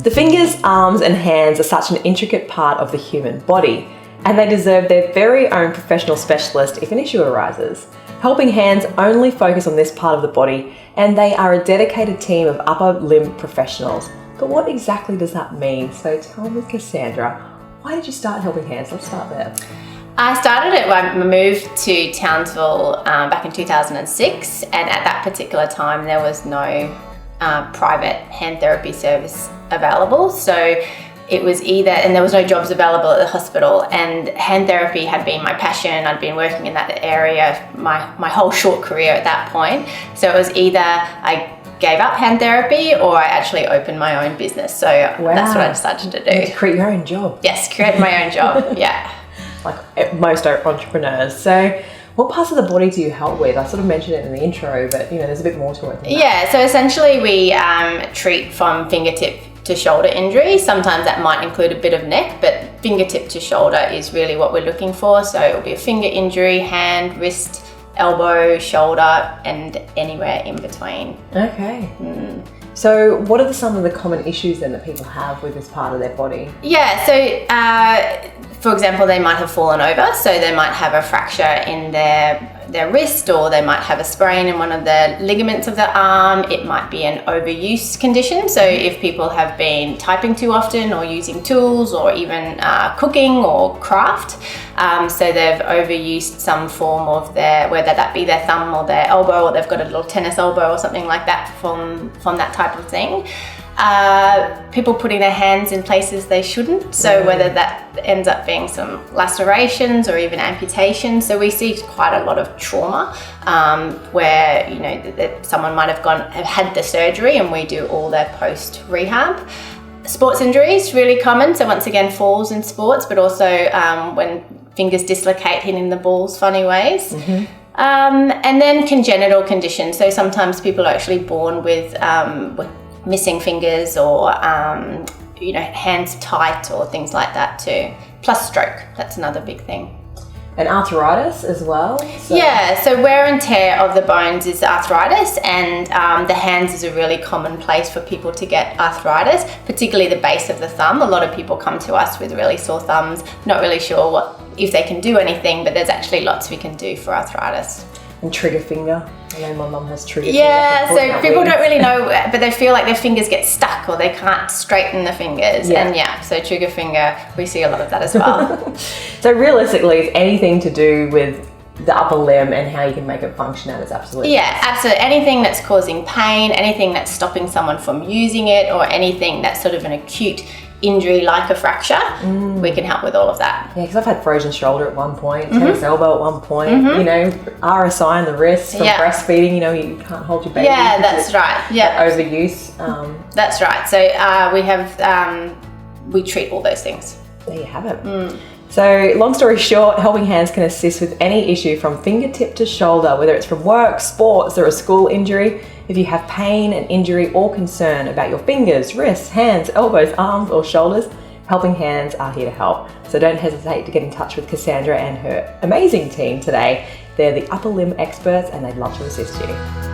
The fingers, arms and hands are such an intricate part of the human body, and they deserve their very own professional specialist if an issue arises. Helping Hands only focus on this part of the body, and they are a dedicated team of upper limb professionals. But what exactly does that mean? So tell me, Cassandra, why did you start Helping Hands? Let's start there. I started it when I moved to Townsville back in 2006, and at that particular time there was no private hand therapy service available. So it was either, and there was no jobs available at the hospital, and hand therapy had been my passion. I'd been working in that area my whole short career at that point. So it was either I gave up hand therapy or I actually opened my own business. So That's what I decided to do. To create your own job. Yes, create my own job, yeah. Like most entrepreneurs. So what parts of the body do you help with? I sort of mentioned it in the intro, but there's a bit more to it than that. Yeah, so essentially we treat from fingertip to shoulder injury. Sometimes that might include a bit of neck, but fingertip to shoulder is really what we're looking for. So it'll be a finger injury, hand, wrist, elbow, shoulder, and anywhere in between. Okay. So what are some of the common issues then that people have with this part of their body? Yeah, so for example, they might have fallen over, so they might have a fracture in their wrist, or they might have a sprain in one of the ligaments of the arm. It might be an overuse condition. So if people have been typing too often or using tools or even cooking or craft, so they've overused some form of whether that be their thumb or their elbow, or they've got a little tennis elbow or something like that from that type of thing. People putting their hands in places they shouldn't, so whether that ends up being some lacerations or even amputation. So we see quite a lot of trauma where that someone might have had the surgery, and we do all their post rehab. Sports injuries really common, so once again falls in sports, but also when fingers dislocate, hitting the balls funny ways. And then congenital conditions, so sometimes people are actually born with missing fingers, or hands tight, or things like that too. Plus stroke, that's another big thing. And arthritis as well? Yeah, so wear and tear of the bones is arthritis, and the hands is a really common place for people to get arthritis, particularly the base of the thumb. A lot of people come to us with really sore thumbs, not really sure if they can do anything, but there's actually lots we can do for arthritis. And trigger finger. I know my mum has trigger finger. Yeah, so people don't really know, but they feel like their fingers get stuck, or they can't straighten the fingers. Yeah. And so trigger finger, we see a lot of that as well. So realistically, it's anything to do with the upper limb and how you can make it function at its absolute best. Yeah, absolutely. Anything that's causing pain, anything that's stopping someone from using it, or anything that's sort of an acute injury like a fracture, we can help with all of that. Yeah, because I've had frozen shoulder at one point, tennis elbow at one point, RSI in the wrist from breastfeeding, you can't hold your baby. Yeah, that's right. Yeah. Overuse. That's right. So we treat all those things. There you have it. So long story short, Helping Hands can assist with any issue from fingertip to shoulder, whether it's from work, sports, or a school injury. If you have pain, an injury, or concern about your fingers, wrists, hands, elbows, arms, or shoulders, Helping Hands are here to help. So don't hesitate to get in touch with Cassandra and her amazing team today. They're the upper limb experts, and they'd love to assist you.